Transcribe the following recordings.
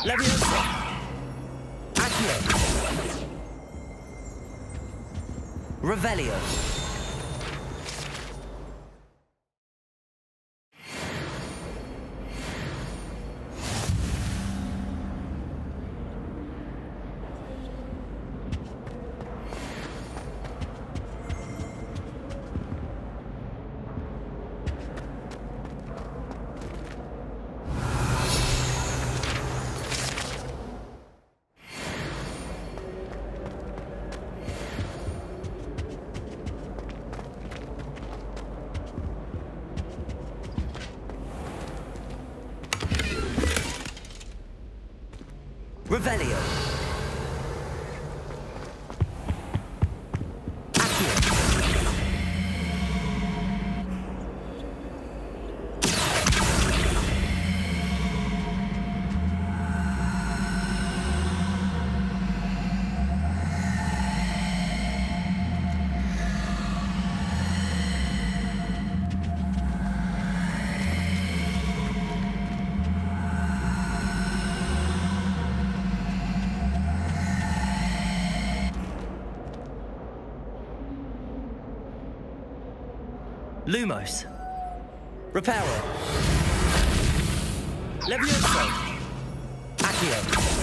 Leviosa. Accio. Revelio. Revelio. Accio. Lumos. Reparo. Levioso. Accio.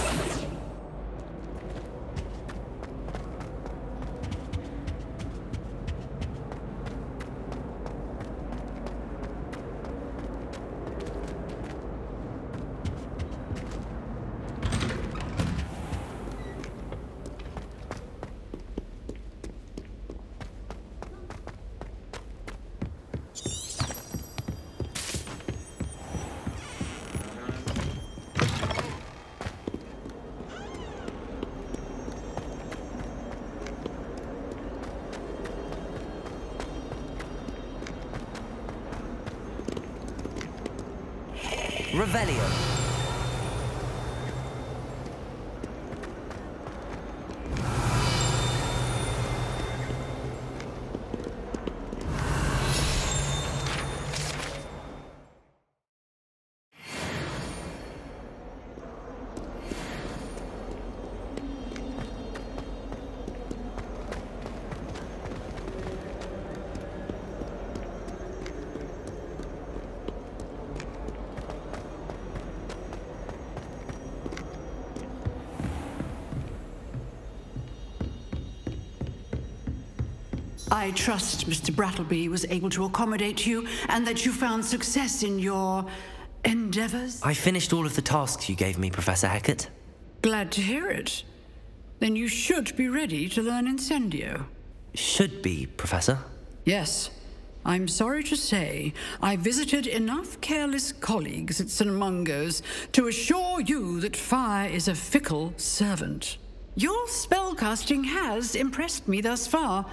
Revelio. I trust Mr. Brattleby was able to accommodate you and that you found success in your endeavors. I finished all of the tasks you gave me, Professor Hecat. Glad to hear it. Then you should be ready to learn Incendio. Should be, Professor. Yes. I'm sorry to say, I visited enough careless colleagues at St. Mungo's to assure you that fire is a fickle servant. Your spellcasting has impressed me thus far,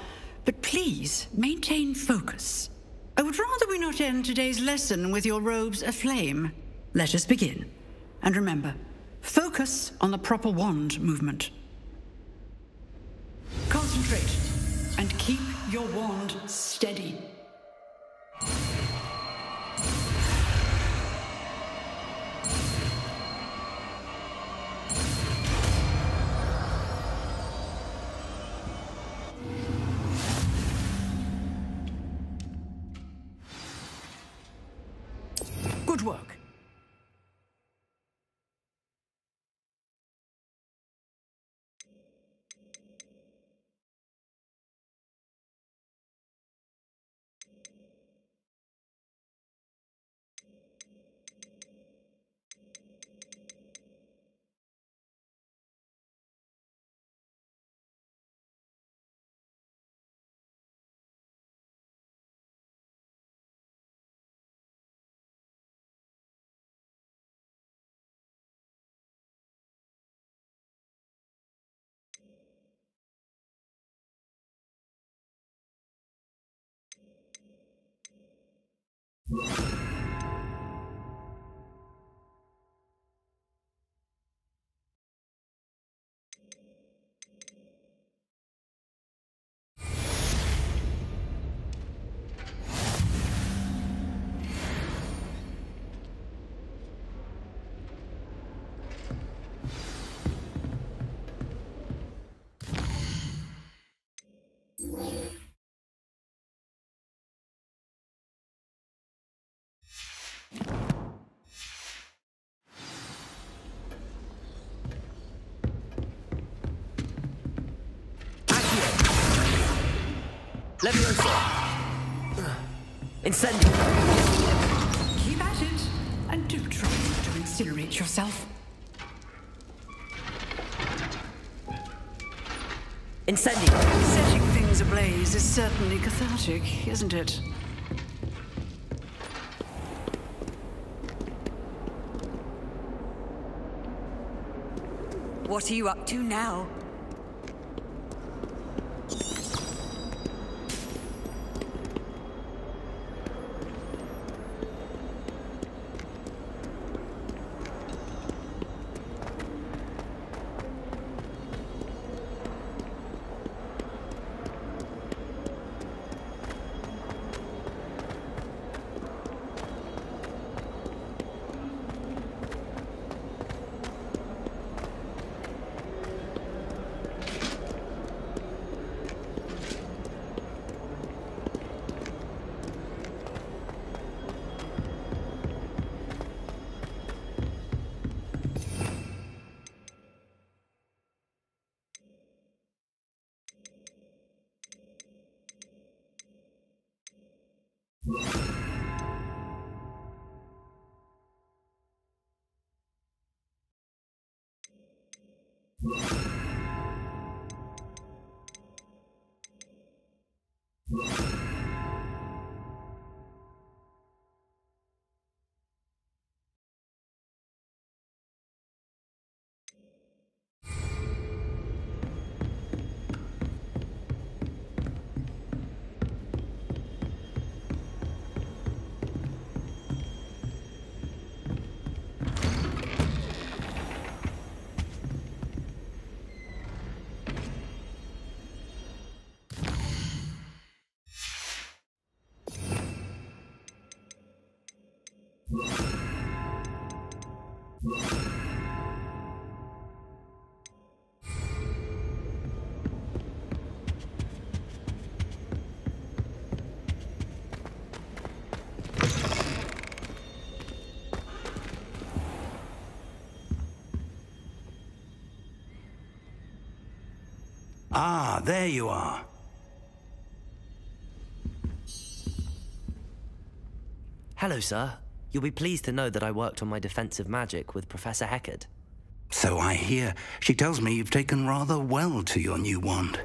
but please maintain focus. I would rather we not end today's lesson with your robes aflame. Let us begin. And remember, focus on the proper wand movement. Concentrate and keep your wand steady. Good work. Leviosa. Incendio. Keep at it, and do try not to incinerate yourself. Incendio. Setting things ablaze is certainly cathartic, isn't it? What are you up to now? Ah, there you are. Hello, sir. You'll be pleased to know that I worked on my defensive magic with Professor Heckard. So I hear. She tells me you've taken rather well to your new wand.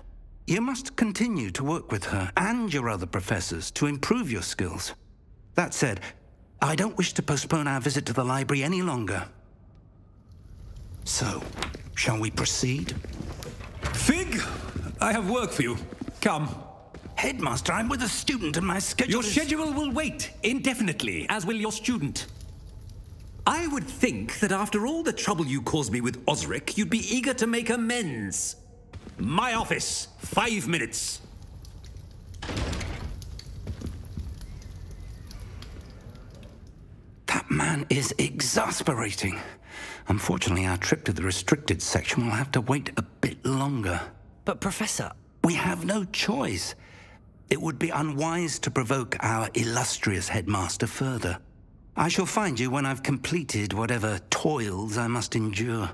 You must continue to work with her and your other professors to improve your skills. That said, I don't wish to postpone our visit to the library any longer. So, shall we proceed? Fig, I have work for you. Come. Headmaster, I'm with a student and my schedule Your schedule will wait indefinitely, as will your student. I would think that after all the trouble you caused me with Osric, you'd be eager to make amends. My office, 5 minutes. That man is exasperating. Unfortunately, our trip to the restricted section will have to wait a bit longer. But, Professor... We have no choice. It would be unwise to provoke our illustrious headmaster further. I shall find you when I've completed whatever toils I must endure.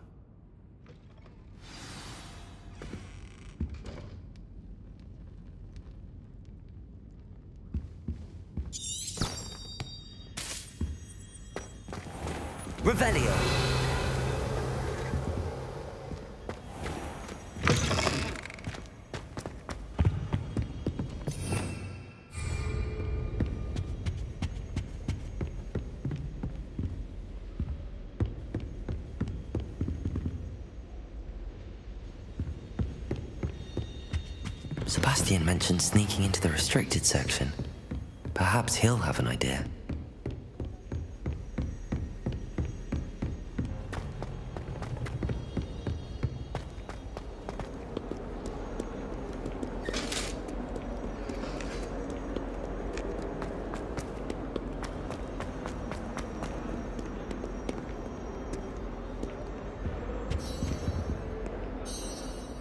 Revelio. Sebastian mentioned sneaking into the restricted section. Perhaps he'll have an idea.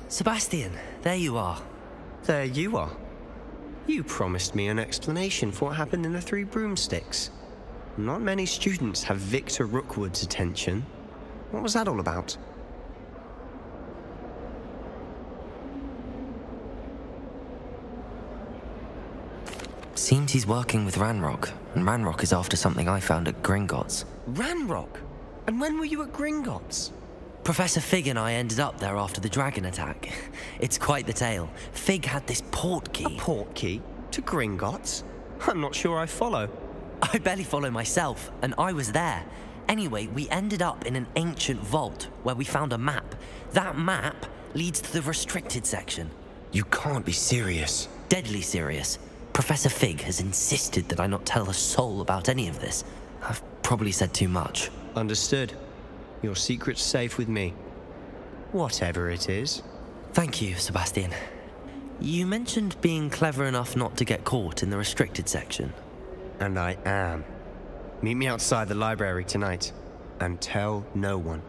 Sebastian, there you are. There you are. You promised me an explanation for what happened in the Three Broomsticks. Not many students have Victor Rookwood's attention. What was that all about? Seems he's working with Ranrock, and Ranrock is after something I found at Gringotts. Ranrock? And when were you at Gringotts? Professor Fig and I ended up there after the dragon attack. It's quite the tale. Fig had this port key. A port key? To Gringotts? I'm not sure I follow. I barely follow myself, and I was there. Anyway, we ended up in an ancient vault where we found a map. That map leads to the restricted section. You can't be serious. Deadly serious. Professor Fig has insisted that I not tell a soul about any of this. I've probably said too much. Understood. Your secret's safe with me. Whatever it is. Thank you, Sebastian. You mentioned being clever enough not to get caught in the restricted section. And I am. Meet me outside the library tonight, and tell no one.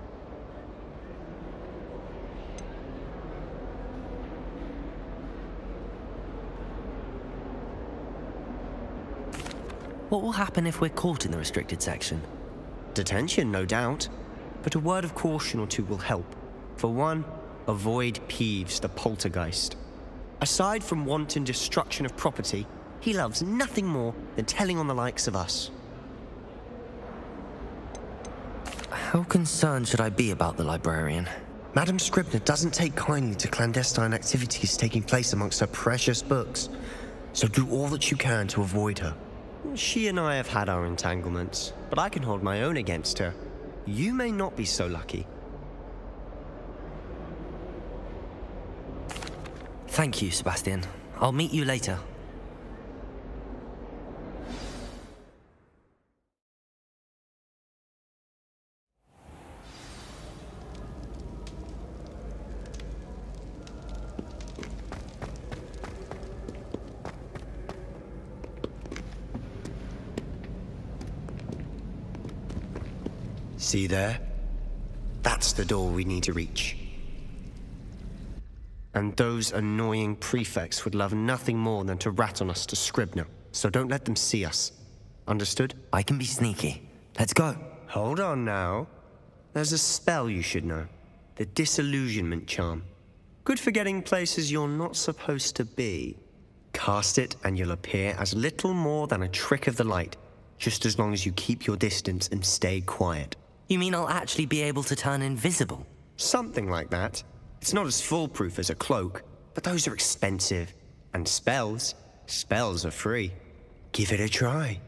What will happen if we're caught in the restricted section? Detention, no doubt. But a word of caution or two will help. For one, avoid Peeves, the poltergeist. Aside from wanton destruction of property, he loves nothing more than telling on the likes of us. How concerned should I be about the librarian? Madame Scribner doesn't take kindly to clandestine activities taking place amongst her precious books, so do all that you can to avoid her. She and I have had our entanglements, but I can hold my own against her. You may not be so lucky. Thank you, Sebastian. I'll meet you later. See there? That's the door we need to reach. And those annoying prefects would love nothing more than to rat on us to Scribner, so don't let them see us. Understood? I can be sneaky. Let's go. Hold on now. There's a spell you should know. The disillusionment charm. Good for getting places you're not supposed to be. Cast it and you'll appear as little more than a trick of the light, just as long as you keep your distance and stay quiet. You mean I'll actually be able to turn invisible? Something like that. It's not as foolproof as a cloak, but those are expensive. And spells are free. Give it a try.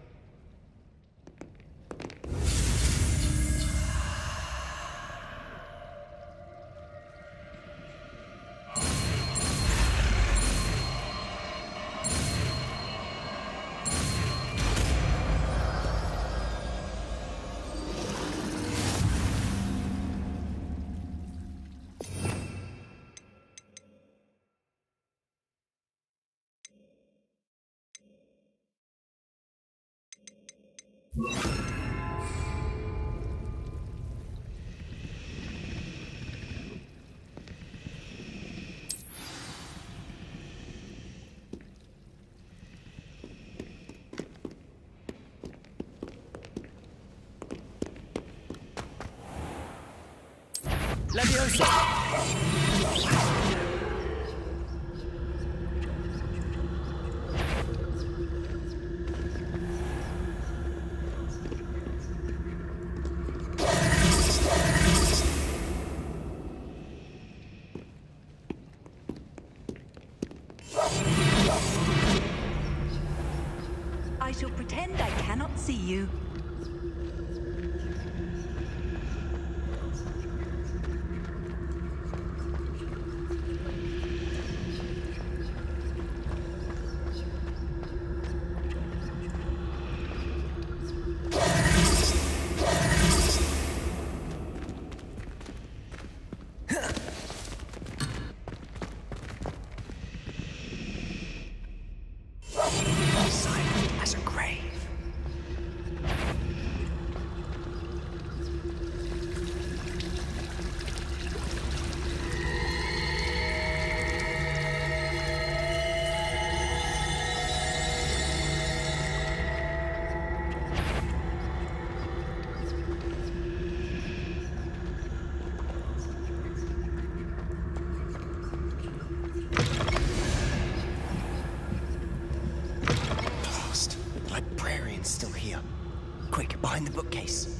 Leviosa! I shall pretend I cannot see you. Silent as a grave. librarian's still here. Quick, behind the bookcase.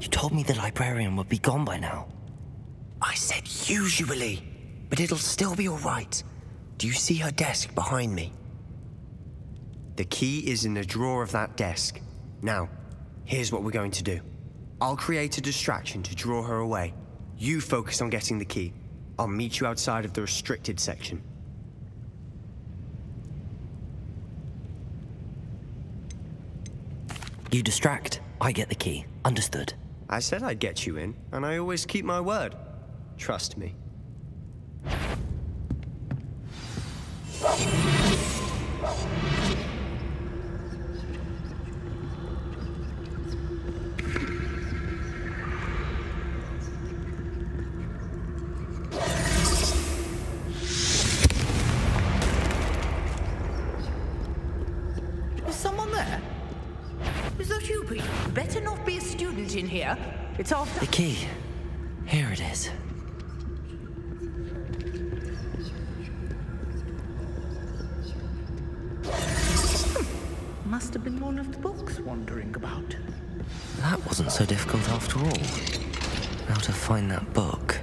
You told me the librarian would be gone by now. I said usually, but it'll still be all right. Do you see her desk behind me? The key is in the drawer of that desk. Now, here's what we're going to do. I'll create a distraction to draw her away. You focus on getting the key. I'll meet you outside of the restricted section. You distract, I get the key. Understood. I said I'd get you in, and I always keep my word. Trust me. Is someone there? Is that you, Pete? Better not be a student in here. It's after... The key. Here it is. Must have been one of the books wandering about. That wasn't so difficult after all. Now to find that book.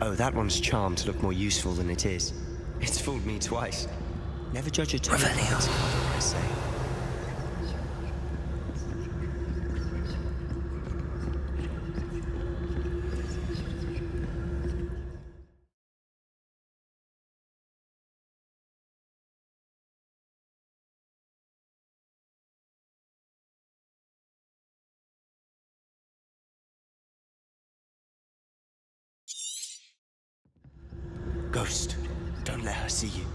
Oh, that one's charmed to look more useful than it is. It's fooled me twice. Never judge a tale by its cover, I say. Ghost, don't let her see you.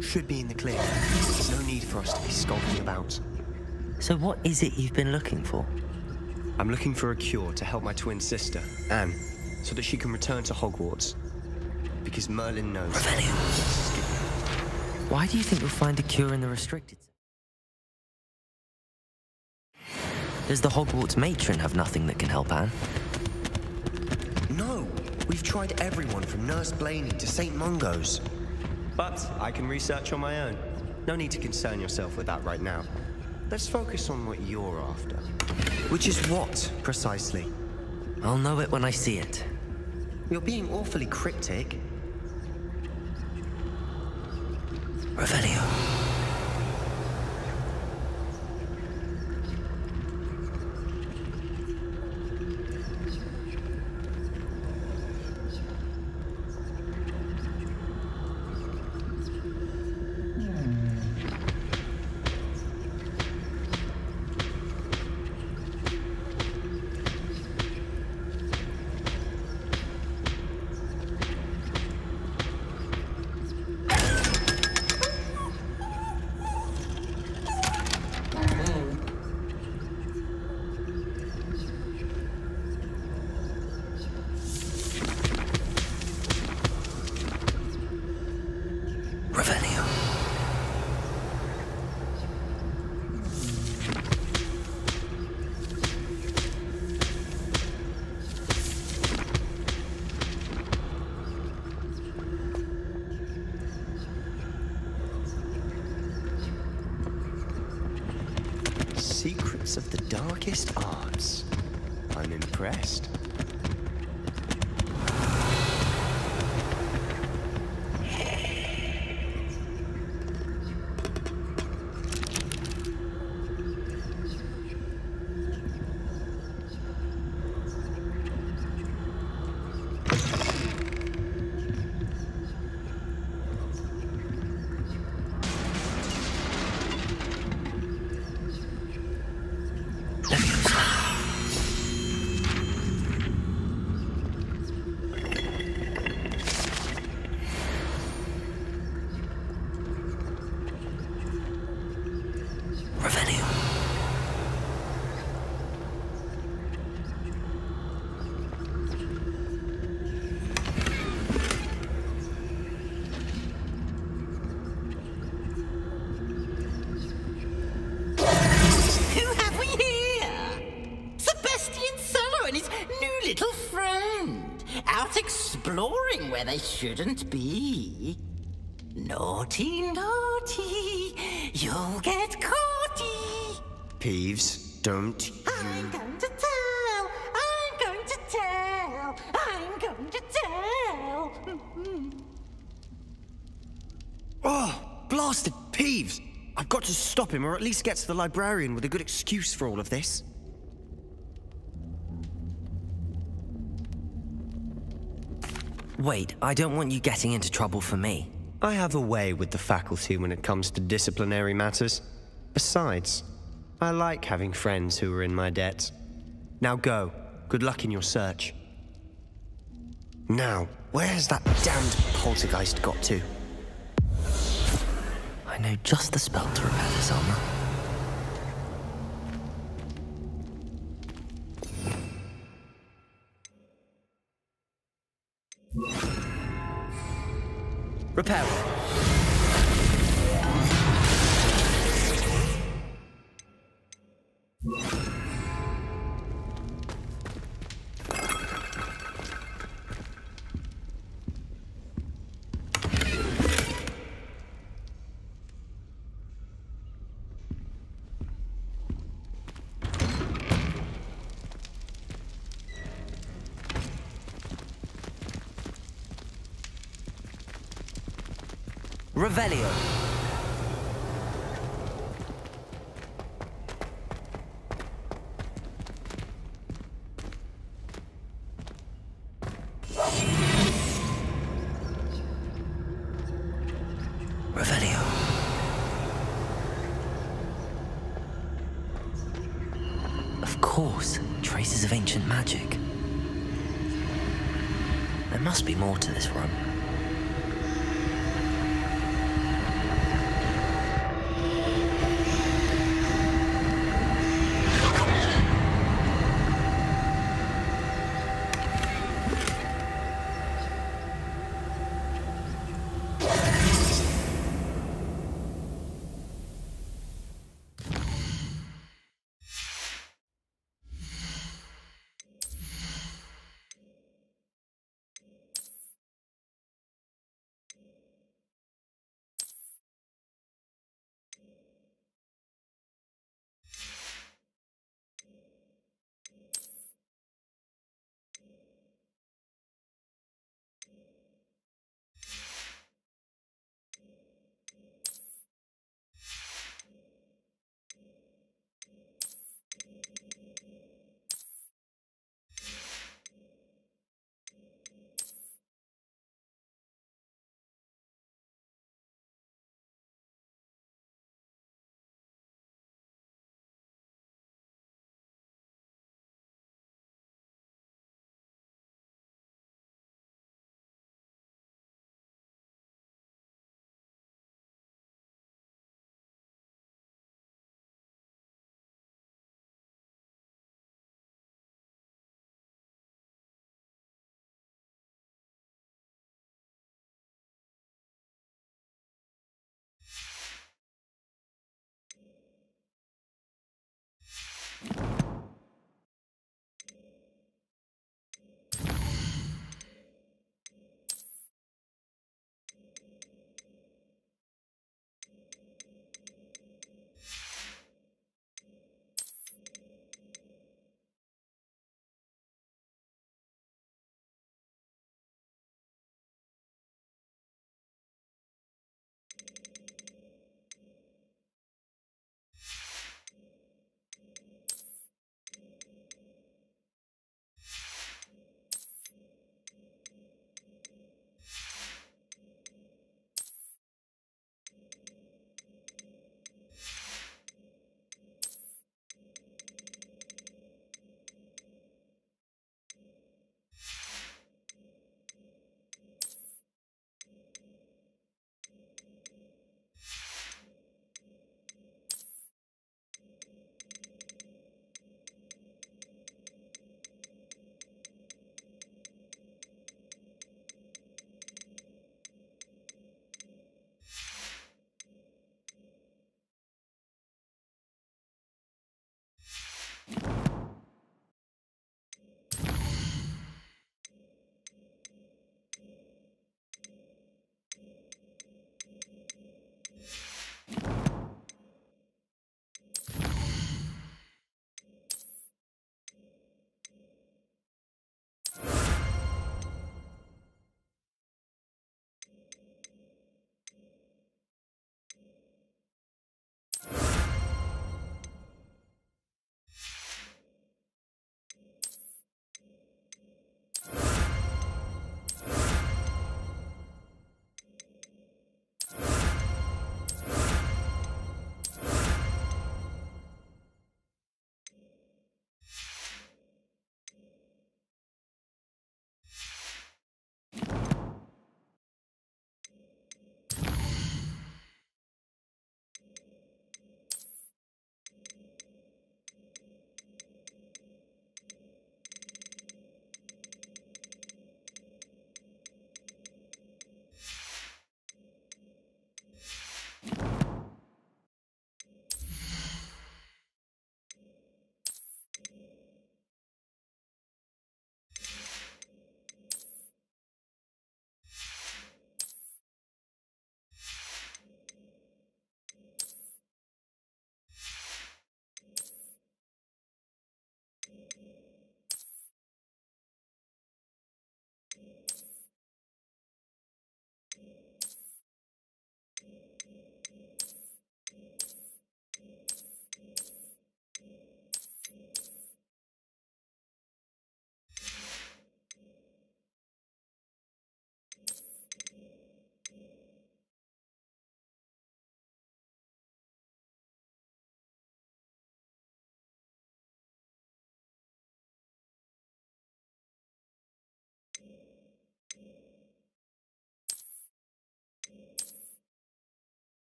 Should be in the clear. There's no need for us to be skulking about. So what is it you've been looking for? I'm looking for a cure to help my twin sister, Anne, so that she can return to Hogwarts. Because Merlin knows. Why do you think you'll find a cure in the restricted? Does the Hogwarts matron have nothing that can help Anne? No, we've tried everyone from Nurse Blaney to St. Mungo's. But I can research on my own. No need to concern yourself with that right now. Let's focus on what you're after. Which is what, precisely? I'll know it when I see it. You're being awfully cryptic. Revelio. Secrets of the darkest arts. I'm impressed. out exploring where they shouldn't be. Naughty, naughty, you'll get caughty. Peeves, don't I'm going to tell, I'm going to tell, I'm going to tell. Oh, blasted Peeves! I've got to stop him, or at least get to the librarian with a good excuse for all of this. Wait, I don't want you getting into trouble for me. I have a way with the faculty when it comes to disciplinary matters. Besides, I like having friends who are in my debt. Now go. Good luck in your search. Now, where's that damned poltergeist got to? I know just the spell to repair this armor. Repair it. Revelio. Revelio. Of course, traces of ancient magic. There must be more to this room.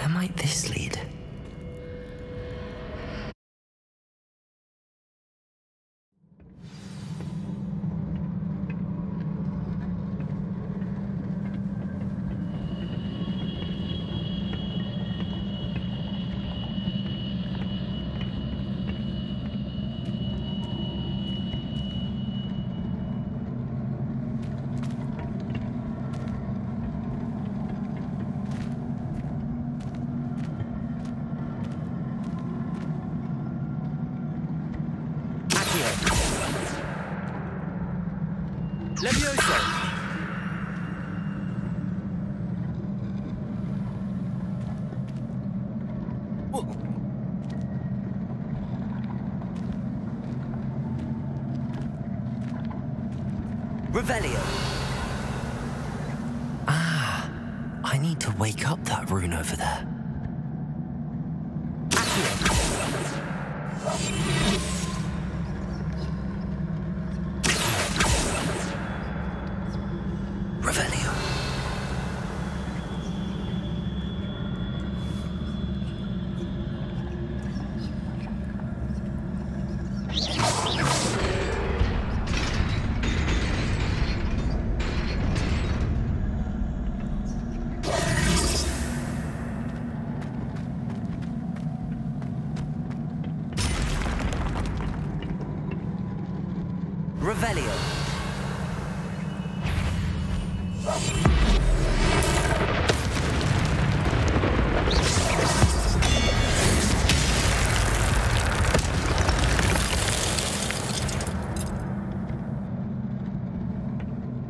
Where might this lead? Levioso! Revelio! Ah, I need to wake up that rune over there. Revelio. Revelio.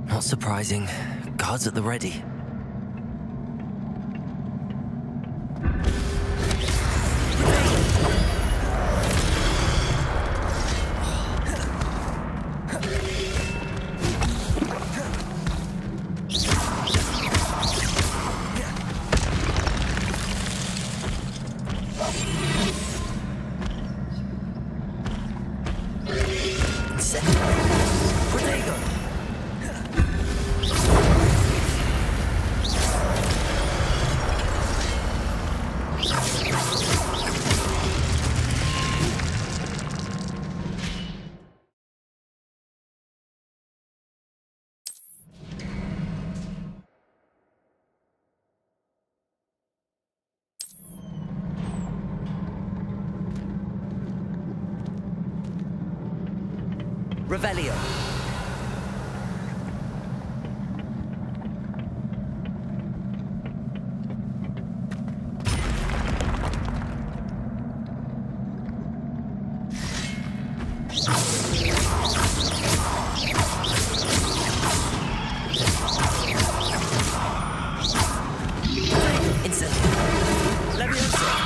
Not surprising. Guards at the ready. Revelio. Instant. Levioso.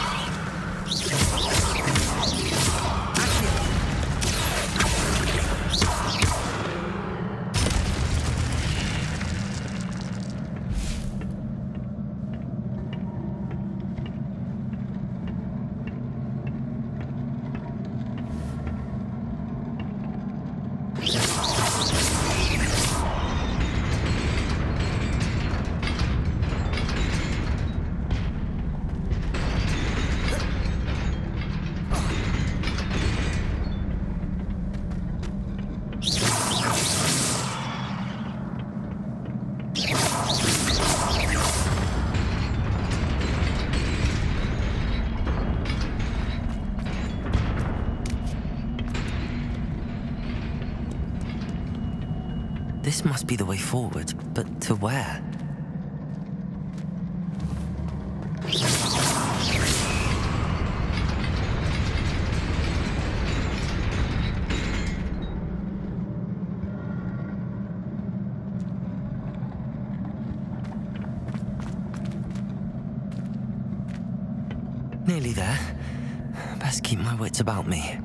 This must be the way forward, but to where? Nearly there. Best keep my wits about me.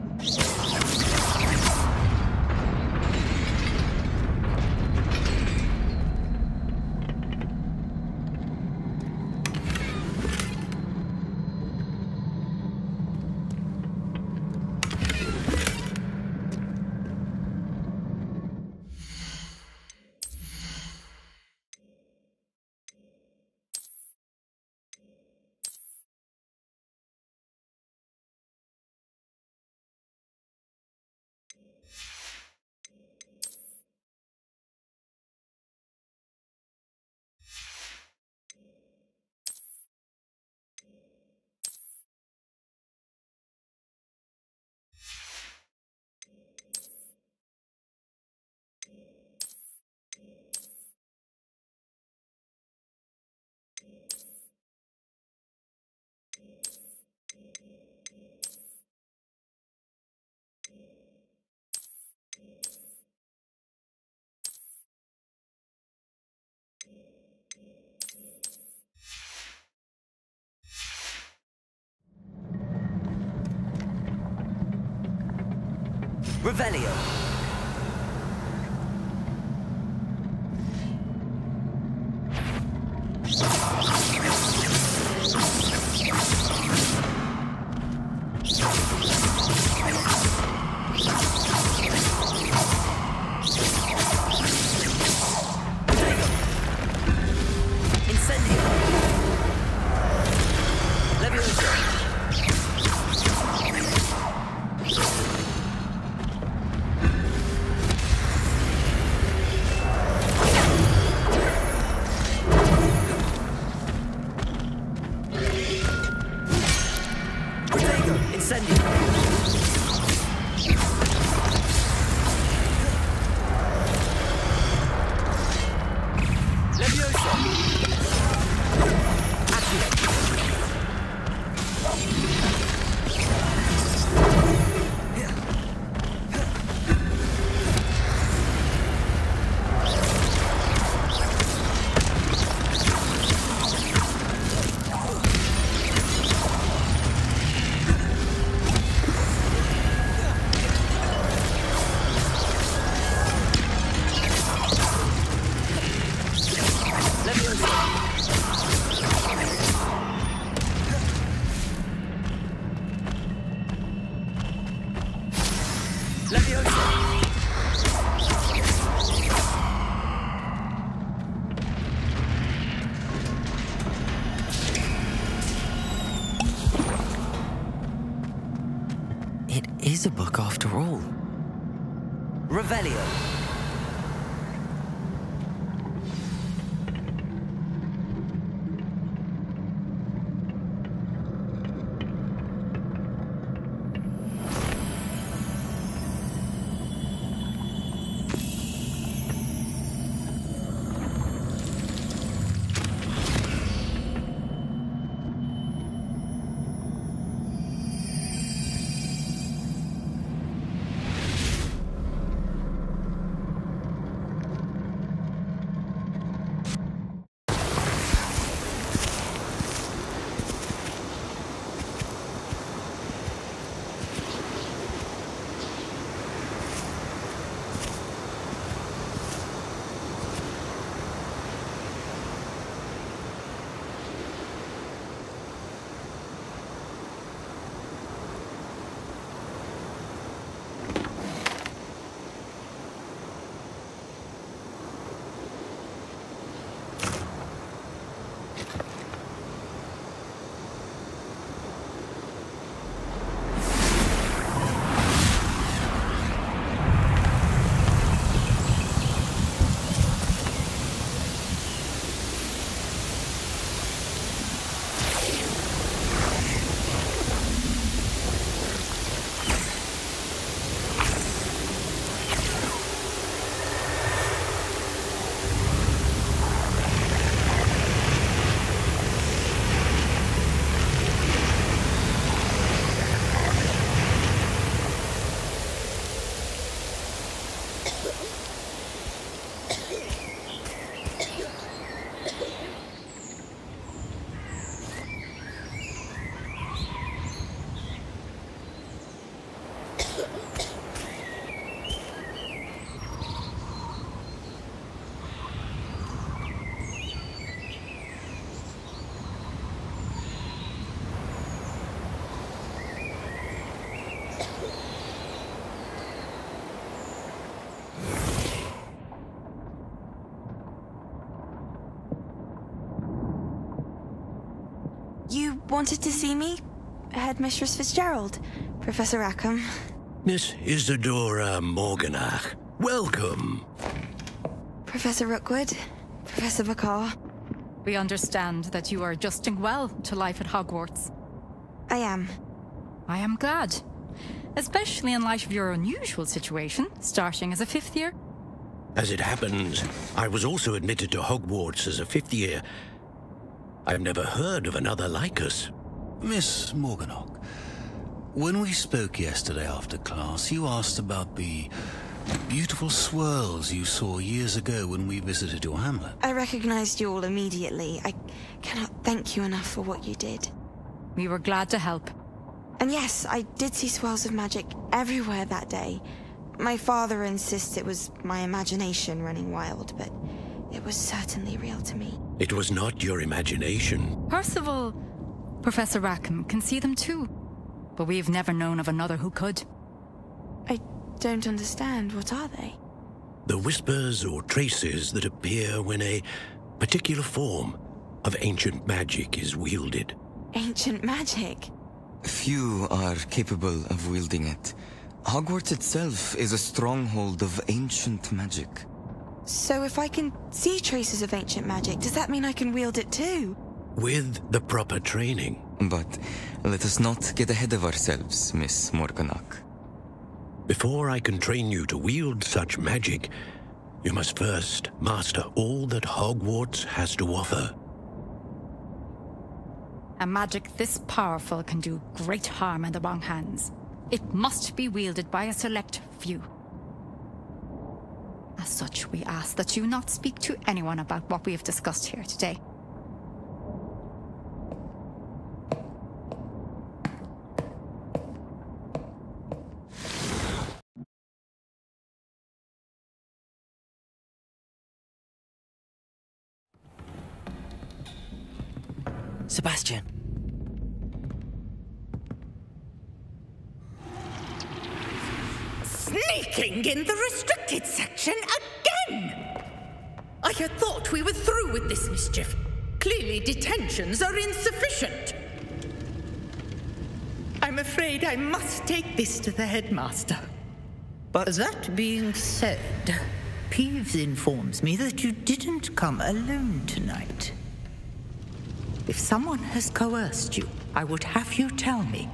Revelio. It is a book after all. Revelio. You wanted to see me? Headmistress Fitzgerald, Professor Rackham. Miss Isadora Morganach, welcome. Professor Rookwood, Professor Bakar. We understand that you are adjusting well to life at Hogwarts. I am. I am glad. Especially in light of your unusual situation, starting as a fifth year. As it happens, I was also admitted to Hogwarts as a fifth year. I've never heard of another like us. Miss Morganach, when we spoke yesterday after class, you asked about the beautiful swirls you saw years ago when we visited your hamlet. I recognized you all immediately. I cannot thank you enough for what you did. We were glad to help. And yes, I did see swirls of magic everywhere that day. My father insists it was my imagination running wild, but it was certainly real to me. It was not your imagination. Percival, Professor Rackham can see them too, but we've never known of another who could. I don't understand. What are they? The whispers or traces that appear when a particular form of ancient magic is wielded. Ancient magic? Few are capable of wielding it. Hogwarts itself is a stronghold of ancient magic. So if I can see traces of ancient magic, does that mean I can wield it too? With the proper training. But let us not get ahead of ourselves, Miss Morganach. Before I can train you to wield such magic, you must first master all that Hogwarts has to offer. A magic this powerful can do great harm in the wrong hands. It must be wielded by a select few. As such, we ask that you not speak to anyone about what we have discussed here today. Sebastian. Sneaking in the restricted section again! I had thought we were through with this mischief. Clearly detentions are insufficient. I'm afraid I must take this to the headmaster. But that being said, Peeves informs me that you didn't come alone tonight. If someone has coerced you, I would have you tell me.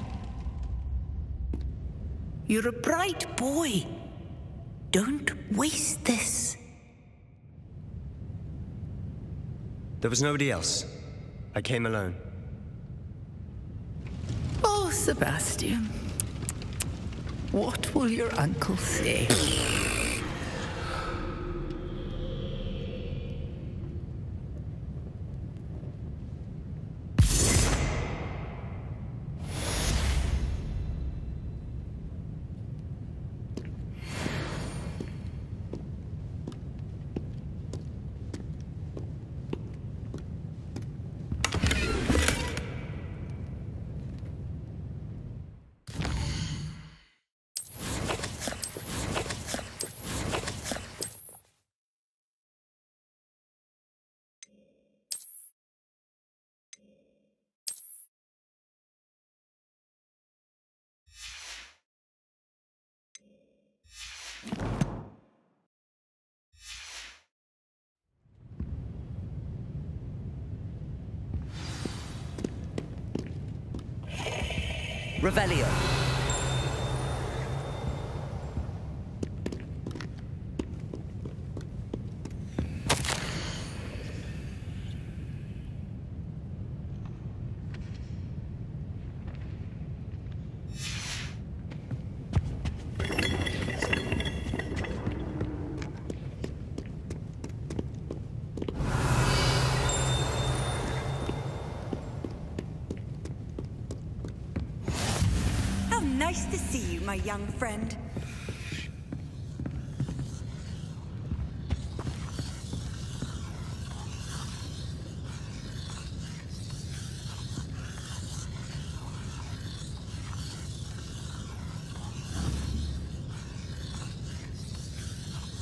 You're a bright boy. Don't waste this. There was nobody else. I came alone. Oh, Sebastian. What will your uncle say? Revelio. Nice to see you, my young friend.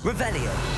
Revelio.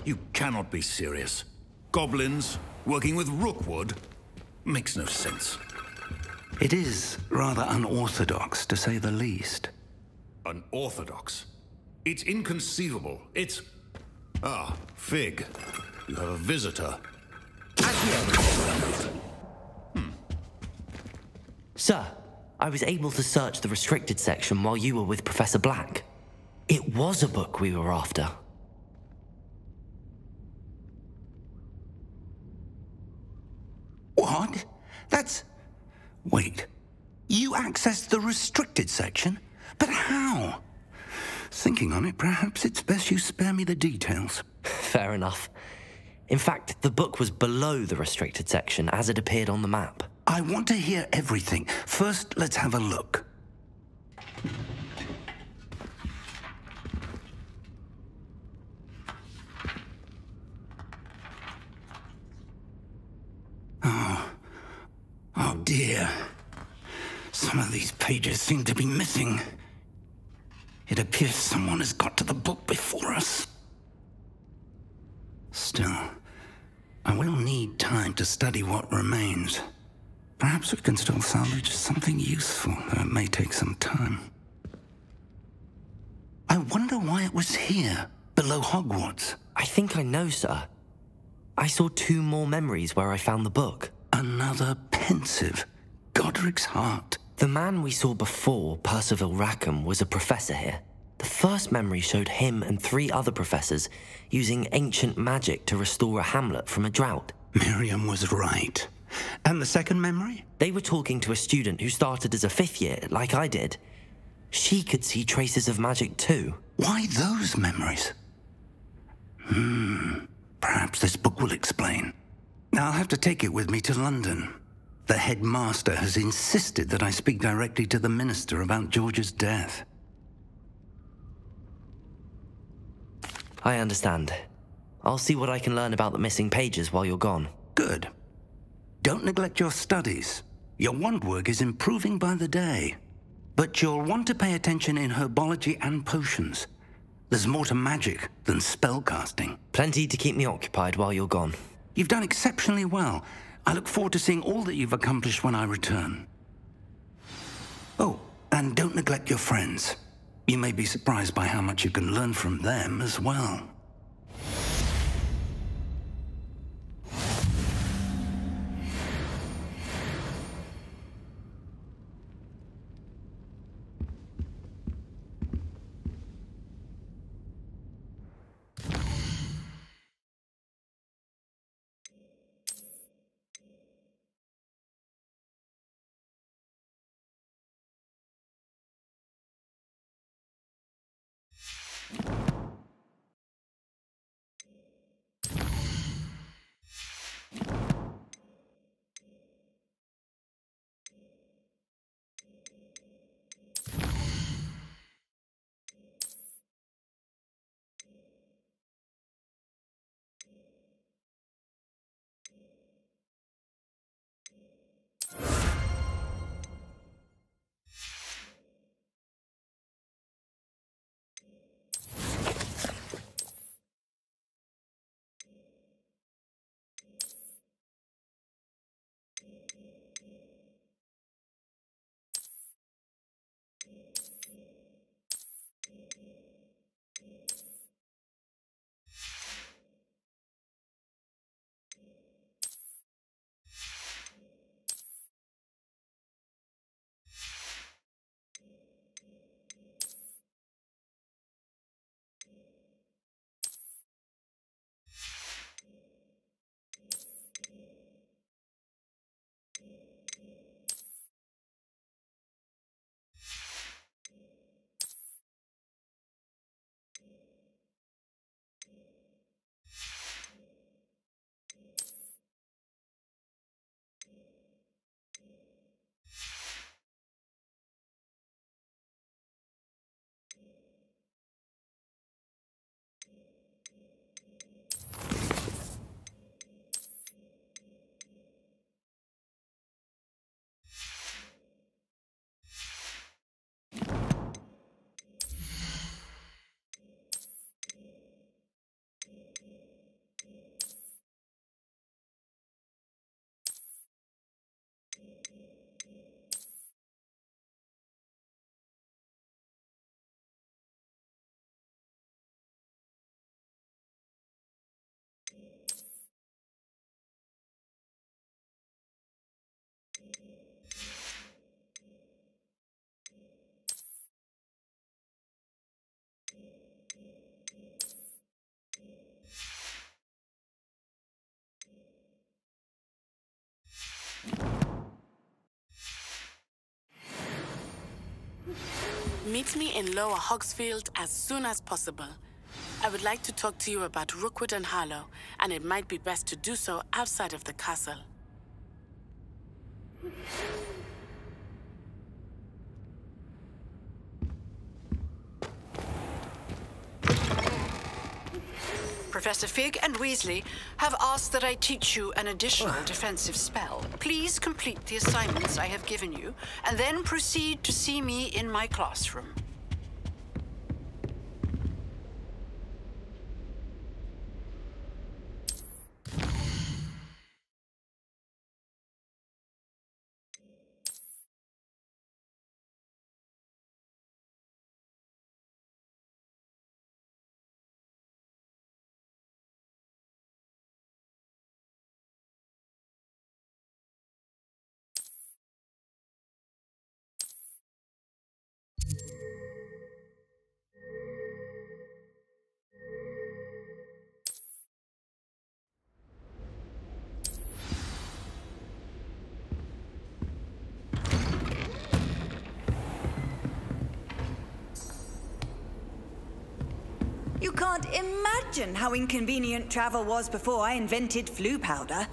You cannot be serious. Goblins working with Rookwood makes no sense. It is rather unorthodox, to say the least. Unorthodox? It's inconceivable. It's... Ah, Fig. You have a visitor. Sir, I was able to search the restricted section while you were with Professor Black. It was a book we were after. What? That's... Wait. You accessed the restricted section? But how? Thinking on it, perhaps it's best you spare me the details. Fair enough. In fact, the book was below the restricted section as it appeared on the map. I want to hear everything. First, let's have a look. Oh dear. Some of these pages seem to be missing. It appears someone has got to the book before us. Still, I will need time to study what remains. Perhaps we can still salvage something useful, though it may take some time. I wonder why it was here, below Hogwarts. I think I know, sir. I saw 2 more memories where I found the book. Another pensive. Godric's heart. The man we saw before, Percival Rackham, was a professor here. The first memory showed him and 3 other professors using ancient magic to restore a hamlet from a drought. Miriam was right. And the second memory? They were talking to a student who started as a 5th year, like I did. She could see traces of magic too. Why those memories? Perhaps this book will explain. I'll have to take it with me to London. The headmaster has insisted that I speak directly to the minister about George's death. I understand. I'll see what I can learn about the missing pages while you're gone. Good. Don't neglect your studies. Your wand work is improving by the day. But you'll want to pay attention in herbology and potions. There's more to magic than spellcasting. Plenty to keep me occupied while you're gone. You've done exceptionally well. I look forward to seeing all that you've accomplished when I return. Oh, and don't neglect your friends. You may be surprised by how much you can learn from them as well. Meet me in Lower Hogsfield as soon as possible. I would like to talk to you about Rookwood and Harlow, and it might be best to do so outside of the castle. Professor Fig and Weasley have asked that I teach you an additional defensive spell. Please complete the assignments I have given you, and then proceed to see me in my classroom. You can't imagine how inconvenient travel was before I invented flu powder.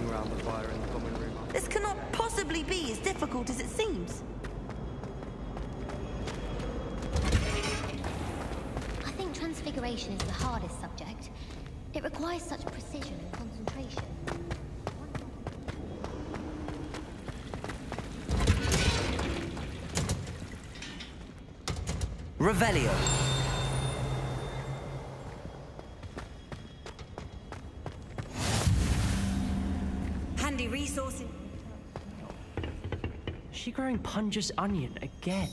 Around the fire in the common room. This cannot possibly be as difficult as it seems. I think transfiguration is the hardest subject. It requires such precision and concentration. Revelio. Resourcing. Is she growing Punja's onion again?